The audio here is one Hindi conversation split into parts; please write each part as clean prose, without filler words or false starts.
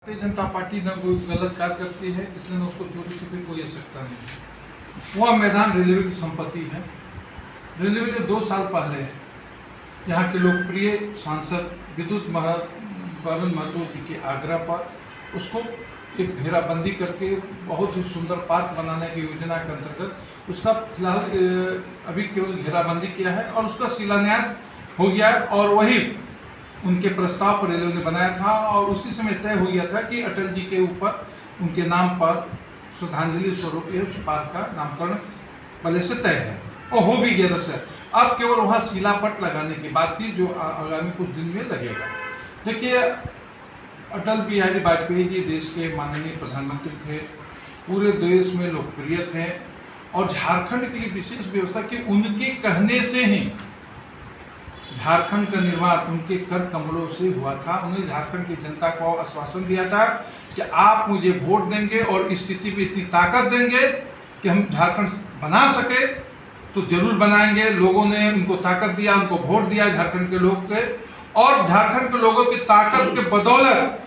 भारतीय जनता पार्टी न कोई गलत कार्य करती है, इसलिए न उसको चोरी छिपे कोई आवश्यकता नहीं। वह मैदान रेलवे की संपत्ति है। रेलवे ने 2 साल पहले यहाँ के लोकप्रिय सांसद विद्युत पवन महतो जी के आग्रह पर उसको एक घेराबंदी करके बहुत ही सुंदर पार्क बनाने की योजना के अंतर्गत उसका फिलहाल अभी केवल घेराबंदी किया है और उसका शिलान्यास हो गया है। और वही उनके प्रस्ताव पर रेलवे ने बनाया था और उसी समय तय हो गया था कि अटल जी के ऊपर उनके नाम पर श्रद्धांजलि स्वरूप इस पार्क का नामकरण पहले से तय है और हो भी गया था। अब केवल वहाँ शिलापट लगाने की बात थी जो आगामी कुछ दिन में लगेगा। देखिए, अटल बिहारी वाजपेयी जी देश के माननीय प्रधानमंत्री थे, पूरे देश में लोकप्रिय थे और झारखंड के लिए विशेष व्यवस्था कि उनके कहने से ही झारखंड का निर्माण उनके कर कमलों से हुआ था। उन्होंने झारखंड की जनता को आश्वासन दिया था कि आप मुझे वोट देंगे और स्थिति में इतनी ताकत देंगे कि हम झारखंड बना सके तो जरूर बनाएंगे। लोगों ने उनको ताकत दिया, उनको वोट दिया झारखंड के लोग के, और झारखंड के लोगों की ताकत के बदौलत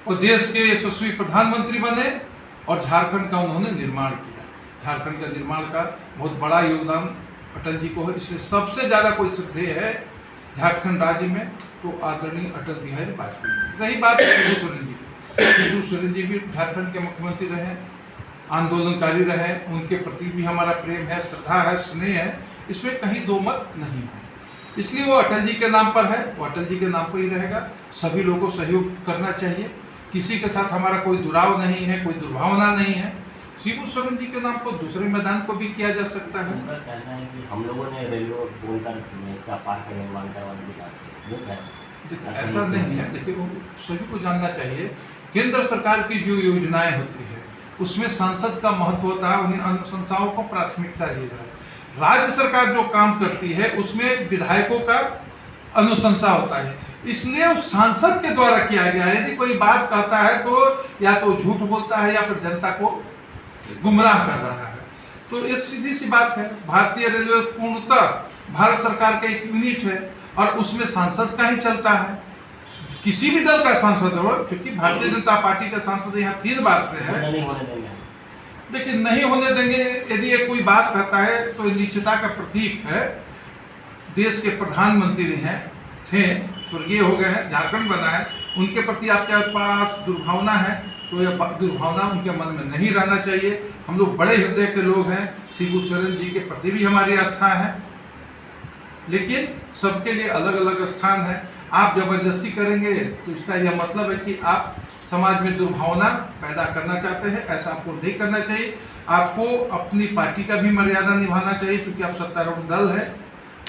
वो देश के यशस्वी प्रधानमंत्री बने और झारखंड का उन्होंने निर्माण किया। झारखंड का निर्माण का बहुत बड़ा योगदान अटल जी को है, इसलिए सबसे ज़्यादा कोई श्रद्धेय है झारखंड राज्य में तो आदरणीय अटल बिहारी वाजपेयी। रही बात शिबू सोरेन जी की, शिबू सोरेन जी भी झारखंड के मुख्यमंत्री रहे, आंदोलनकारी रहे, उनके प्रति भी हमारा प्रेम है, श्रद्धा है, स्नेह है, इसमें कहीं दो मत नहीं है। इसलिए वो अटल जी के नाम पर है, वो अटल जी के नाम पर ही रहेगा। सभी लोगों को सहयोग करना चाहिए, किसी के साथ हमारा कोई दुराव नहीं है, कोई दुर्भावना नहीं है। शिबू सोरेन जी के नाम पर दूसरे मैदान को भी किया जा सकता है। उनका कहना है कि हम लोगों ने रेलवे बोलकर इसका पार्क का निर्माण करवाने की बात की, वो है ऐसा नहीं है। देखिए, सभी को जानना चाहिए केंद्र सरकार की जो योजनाएं होती है उसमें सांसद का महत्व होता है, उन्हें अनुशंसाओं को प्राथमिकता दी जाए। राज्य सरकार जो काम करती है उसमें विधायकों का अनुशंसा होता है, इसलिए उस सांसद के द्वारा किया गया है। यदि कोई बात कहता है तो या तो झूठ बोलता है या फिर जनता को गुमराह कर रहा है। तो एक सीधी सी बात है, भारतीय रेलवे पूर्णतः भारत सरकार का एक यूनिट है और उसमें सांसद का ही चलता है। किसी भी दल का सांसद हो, क्योंकि भारतीय जनता पार्टी का सांसद यहाँ 3 बार से है। नहीं होने देंगे। देखिए, नहीं होने देंगे। यदि ये कोई बात कहता है तो निश्चितता का प्रतीक है। देश के प्रधानमंत्री हैं, थे, स्वर्गीय हो गए हैं, झारखंड बना है, उनके प्रति आपके पास दुर्भावना है तो यह दुर्भावना उनके मन में नहीं रहना चाहिए। हम लोग बड़े हृदय के लोग हैं, शिबू सोरेन जी के प्रति भी हमारी आस्था है, लेकिन सबके लिए अलग अलग स्थान है। आप जबरदस्ती करेंगे तो इसका यह मतलब है कि आप समाज में दुर्भावना पैदा करना चाहते हैं। ऐसा आपको नहीं करना चाहिए। आपको अपनी पार्टी का भी मर्यादा निभाना चाहिए, क्योंकि आप सत्तारूढ़ दल है,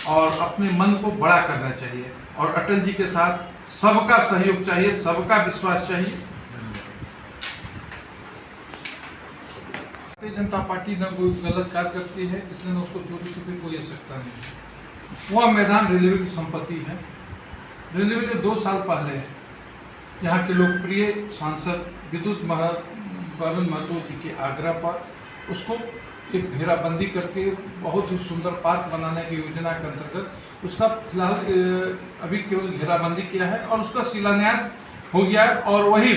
और अपने मन को बड़ा करना चाहिए। और अटल जी के साथ सबका सहयोग चाहिए, सबका विश्वास चाहिए। भारतीय जनता पार्टी न कोई गलत कार्य करती है, इसलिए न उसको चोरी छिपे कोई आवश्यकता नहीं। वह मैदान रेलवे की संपत्ति है। रेलवे ने 2 साल पहले यहाँ के लोकप्रिय सांसद विद्युत पवन महतो जी के आग्रह पर उसको एक घेराबंदी करके बहुत ही सुंदर पार्क बनाने की योजना के अंतर्गत उसका फिलहाल अभी केवल घेराबंदी किया है और उसका शिलान्यास हो गया है। और वही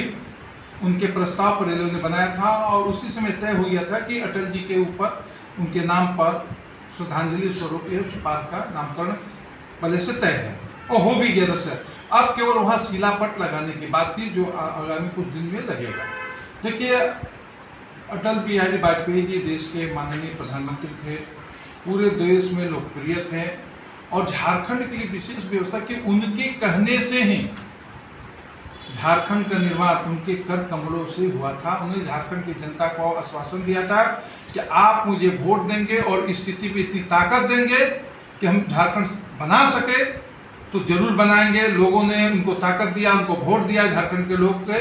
उनके प्रस्ताव पर रेलवे ने बनाया था और उसी समय तय हो गया था कि अटल जी के ऊपर उनके नाम पर श्रद्धांजलि स्वरूप इस पार्क का नामकरण पहले से तय है और हो भी गया था। अब केवल वहाँ शिलापट लगाने की बात थी जो आगामी कुछ दिन में लगेगा। देखिए, अटल बिहारी वाजपेयी जी देश के माननीय प्रधानमंत्री थे, पूरे देश में लोकप्रिय थे और झारखंड के लिए विशेष व्यवस्था कि उनके कहने से ही झारखंड का निर्माण उनके कर कमलों से हुआ था। उन्होंने झारखंड की जनता को आश्वासन दिया था कि आप मुझे वोट देंगे और स्थिति में इतनी ताकत देंगे कि हम झारखंड बना सके तो जरूर बनाएंगे। लोगों ने उनको ताकत दिया, उनको वोट दिया झारखंड के लोग के,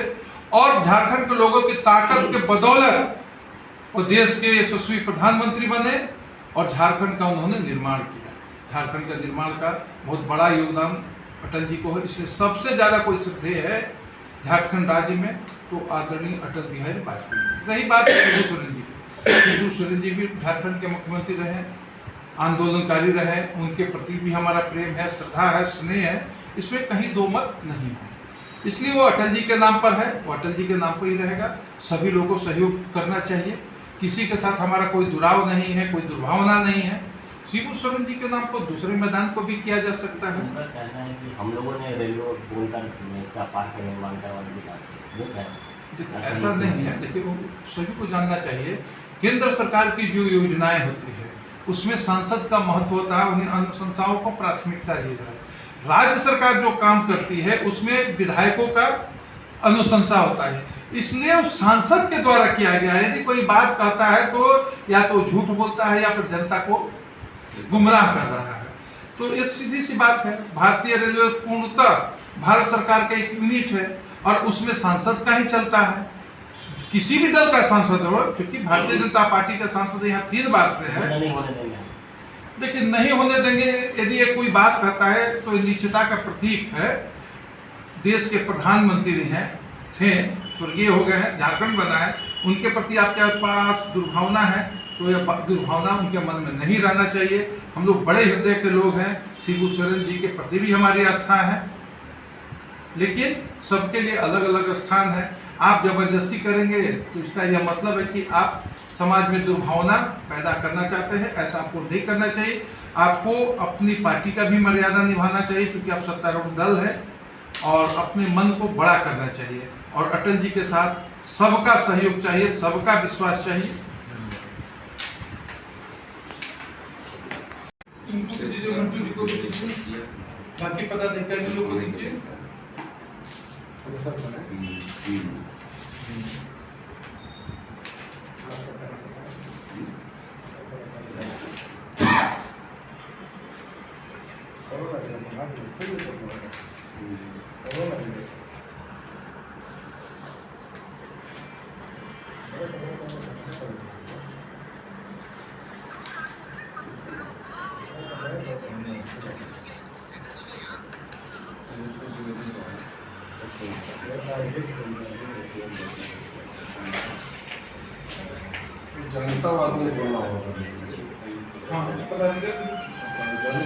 और झारखंड के लोगों की ताकत के बदौलत वो देश के यशस्वी प्रधानमंत्री बने और झारखंड का उन्होंने निर्माण किया। झारखंड का निर्माण का बहुत बड़ा योगदान अटल जी को है, इसलिए सबसे ज़्यादा कोई श्रद्धेय है झारखंड राज्य में तो आदरणीय अटल बिहारी वाजपेयी। रही बात शिबू सोरेन जी की, शिबू सोरेन जी भी झारखंड के मुख्यमंत्री रहे, आंदोलनकारी रहे, उनके प्रति भी हमारा प्रेम है, श्रद्धा है, स्नेह है, इसमें कहीं दो मत नहीं है। इसलिए वो अटल जी के नाम पर है, वो अटल जी के नाम पर ही रहेगा। सभी लोगों को सहयोग करना चाहिए, किसी के साथ हमारा कोई दुराव नहीं है, कोई दुर्भावना नहीं है। शिबू सोरेन जी के नाम पर दूसरे मैदान को भी किया जा सकता है। उनका कहना है कि हम लोगों ने रेलवे बोलकर इसका पार्क का निर्माण करवा दिया, वो क्या है? देखिए ऐसा नहीं है, देखिए वो सभी को जानना चाहिए, केंद्र सरकार की जो योजनाएं होती है उसमें सांसद का महत्व होता है, उन्हें अनुशंसाओं को प्राथमिकता दी जाए। राज्य सरकार जो काम करती है उसमें विधायकों का अनुशंसा होता है, इसलिए उस सांसद के द्वारा किया गया है। यदि कोई बात कहता है तो या तो झूठ बोलता है या फिर जनता को गुमराह कर रहा है। तो एक सीधी सी बात है, भारतीय रेलवे पूर्णतः भारत सरकार का एक यूनिट है और उसमें सांसद का ही चलता है। किसी भी दल का सांसद हो, क्योंकि भारतीय जनता पार्टी का सांसद यहाँ 3 बार से है। नहीं होने देंगे। देखिए नहीं होने देंगे, यदि ये कोई बात कहता है तो नीचता का प्रतीक है। देश के प्रधानमंत्री हैं, थे, स्वर्गीय हो गए हैं, झारखंड बना है, उनके प्रति आपके पास दुर्भावना है तो यह दुर्भावना उनके मन में नहीं रहना चाहिए। हम लोग बड़े हृदय के लोग हैं, शिबू सोरेन जी के प्रति भी हमारी आस्था है, लेकिन सबके लिए अलग अलग स्थान है। आप जबरदस्ती करेंगे तो इसका यह मतलब है कि आप समाज में दुर्भावना पैदा करना चाहते हैं। ऐसा आपको नहीं करना चाहिए। आपको अपनी पार्टी का भी मर्यादा निभाना चाहिए, क्योंकि आप सत्तारूढ़ दल है, और अपने मन को बड़ा करना चाहिए। और अटल जी के साथ सबका सहयोग चाहिए, सबका विश्वास चाहिए। मंत्री जी को भी दीजिए, बाकी पदाधिकारी लोग को दीजिए। जनता वालों को बोलना होगा। हाँ, पदाधिकारी